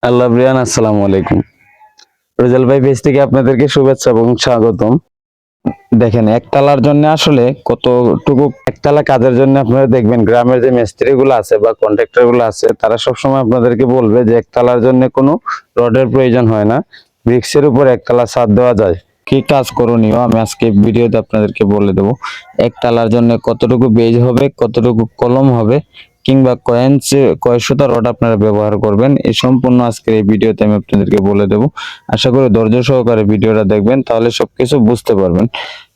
আল্লাহ Brian, আসসালামু আলাইকুম। রেজাল ভাই পেজ থেকে আপনাদেরকে শুভেচ্ছা এবং স্বাগতম। দেখেন, একতলার জন্য আসলে কতটুকু একতলা কাজের জন্য আপনারা দেখবেন গ্রামের যে মিস্ত্রি গুলো আছে বা কন্ট্রাক্টর গুলো আছে তারা সবসময় আপনাদেরকে বলবে যে একতলার জন্য কোনো রডের প্রয়োজন হয় না, ব্রিক্সের উপর একতলা ছাদ দেওয়া যায়। কি কাজ করণীয় আমি আজকে ভিডিওতে আপনাদেরকে বলে দেবো। একতলার জন্য কতটুকু বেজ হবে, কতটুকু কলম হবে, কিংবা কয় সুতা রড আপনারা ব্যবহার করবেন, এই সম্পূর্ণ আজকের এই ভিডিওতে আমি আপনাদেরকে বলে দেবো। আশা করি ধৈর্য সহকারে ভিডিওটা দেখবেন, তাহলে সবকিছু বুঝতে পারবেন।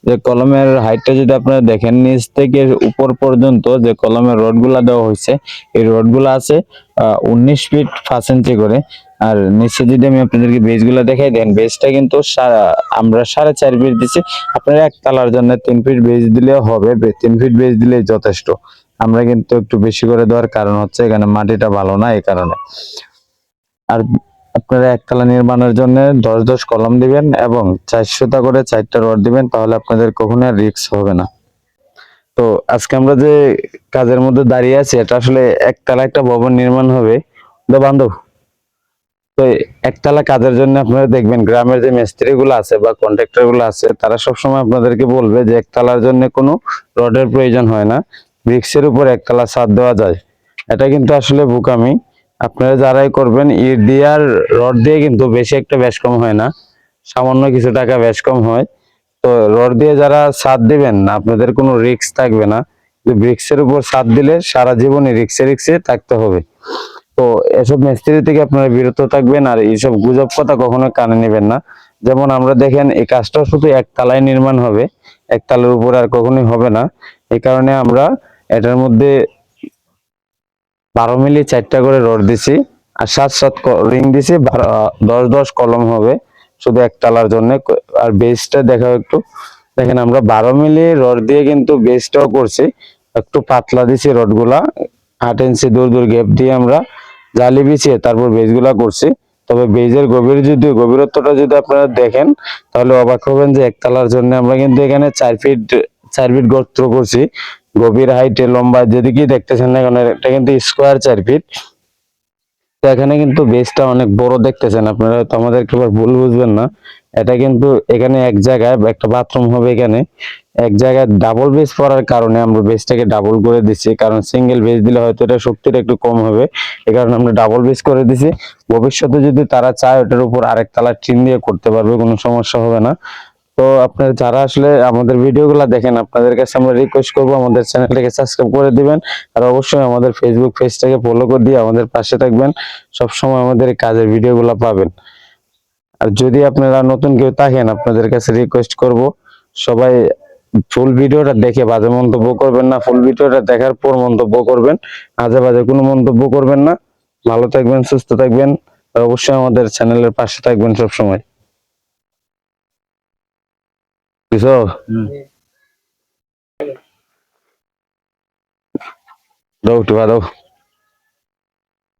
যে কলমের হাইটটা যদি আপনারা দেখেন, নিচ থেকে উপর পর্যন্ত যে কলমের রড গুলা দেওয়া হয়েছে, এই রড গুলা আছে 19 ফিট 5 ইঞ্চি করে। আর নিচে যদি আমি আপনাদেরকে বেজ গুলা দেখাই, দেন বেজটা কিন্তু আমরা 4.5 ফিট দিচ্ছি। আপনারা একতলার জন্য 3 ফিট বেজ দিলেও হবে, 3 ফিট বেজ দিলেই যথেষ্ট। আমরা কিন্তু একটু বেশি করে দেওয়ার কারণ হচ্ছে এখানে মাটিটা ভালো না, এই কারণে। আর আপনারা একতলা নির্মাণের জন্য 10 কলম দিবেন এবং 4 সুতা করে 4টা রড দিবেন, তাহলে আপনাদের কখনো রিস্ক হবে না। তো আজকে আমরা যে কাজের মধ্যে দাঁড়িয়ে আছি, এটা আসলে একতলা একটা ভবন নির্মাণ হবে বান্ধব। তো একতলা কাজের জন্য আপনারা দেখবেন গ্রামের যে মিস্ত্রি গুলো আছে বা কন্ট্রাক্টর গুলো আছে তারা সবসময় আপনাদেরকে বলবে যে একতলার জন্য কোনো রডের প্রয়োজন হয় না, ব্রিক্সের উপর একতলা ছাদ দেওয়া যায়। এটা কিন্তু আসলে বোকামি। আপনারা যারাই করবেন, ইট দিয়ে আর রড দিয়ে কিন্তু বেশি একটা ব্যাস কম হয় না, সামান্য কিছু টাকা ব্যাস কম হয়। তো রড দিয়ে যারা ছাদ দিবেন আপনাদের কোনো রিস্ক থাকবে না। ব্রিক্সের উপর ছাদ দিলে সারা জীবনে রিক্সে থাকতে হবে। তো এসব মিস্ত্রি থেকে আপনারা বিরত থাকবেন, আর এইসব গুজব কথা কখনো কানে নেবেন না। যেমন আমরা দেখেন, এই কাজটা শুধু একতলায় নির্মাণ হবে, একতলার উপর আর কখনোই হবে না। এই কারণে আমরা এটার মধ্যে 12 মিলি 4টা করে রড দিছি, আর 7 রিং দিছি। 10 কলম হবে শুধু একতলার জন্য। আর বেসটা দেখাও একটু। দেখেন, আমরা 12 মিলি রড দিয়ে কিন্তু বেসটাও করছি, একটু পাতলা দিছি রড গুলা। 8 ইঞ্চি দূর গ্যাপ দিয়ে আমরা জালি বিছিয়ে তারপর বেজ গুলা করছি। তবে বেজের গভীরত্বটা যদি আপনারা দেখেন, তাহলে অবাক হবেন যে একতলার জন্য আমরা কিন্তু এখানে 4 ফিট গর্ত করছি। গভীর হাইটে লম্বা যেদিকে দেখতেছেন না কেন, এটা কিন্তু স্কোয়ার 4 ফিট। তো এখানে কিন্তু বেসটা অনেক বড় দেখতেছেন আপনারা, তো আমাদেরকে আবার ভুল বুঝবেন না। এটা কিন্তু এখানে এক জায়গায় একটা বাথরুম হবে, এখানে এক জায়গায় ডাবল বেস পড়ার কারণে আমরা বেসটাকে ডাবল করে দিচ্ছি, কারণ সিঙ্গেল বেস দিলে হয়তো এটা শক্তিটা একটু কম হবে। এই কারণে আমরা ডাবল বেস করে দিছি। ভবিষ্যতে যদি তারা চায় ওটার উপর আরেক তলা টিন দিয়ে করতে পারবে, কোনো সমস্যা হবে না। তো আপনারা যারা আসলে আমাদের ভিডিওগুলো দেখেন, আপনাদের কাছে আমরা রিকোয়েস্ট করবো আমাদের চ্যানেলটাকে সাবস্ক্রাইব করে দিবেন। আর অবশ্যই আমাদের ফেসবুক পেজটাকে ফলো করে দিয়ে আমাদের পাশে থাকবেন, সব সময় আমাদের এই কাজের ভিডিওগুলো পাবেন। আর যদি আপনারা নতুন কেউ থাকেন, আপনাদের কাছে রিকোয়েস্ট করব, সবাই ফুল ভিডিওটা দেখে বাজে মন্তব্য করবেন না, ফুল ভিডিওটা দেখার পর মন্তব্য করবেন। আজে বাজে কোনো মন্তব্য করবেন না। ভালো থাকবেন, সুস্থ থাকবেন, আর অবশ্যই আমাদের চ্যানেলের পাশে থাকবেন সব সময়। বুঝছো? দাও একটু দাও।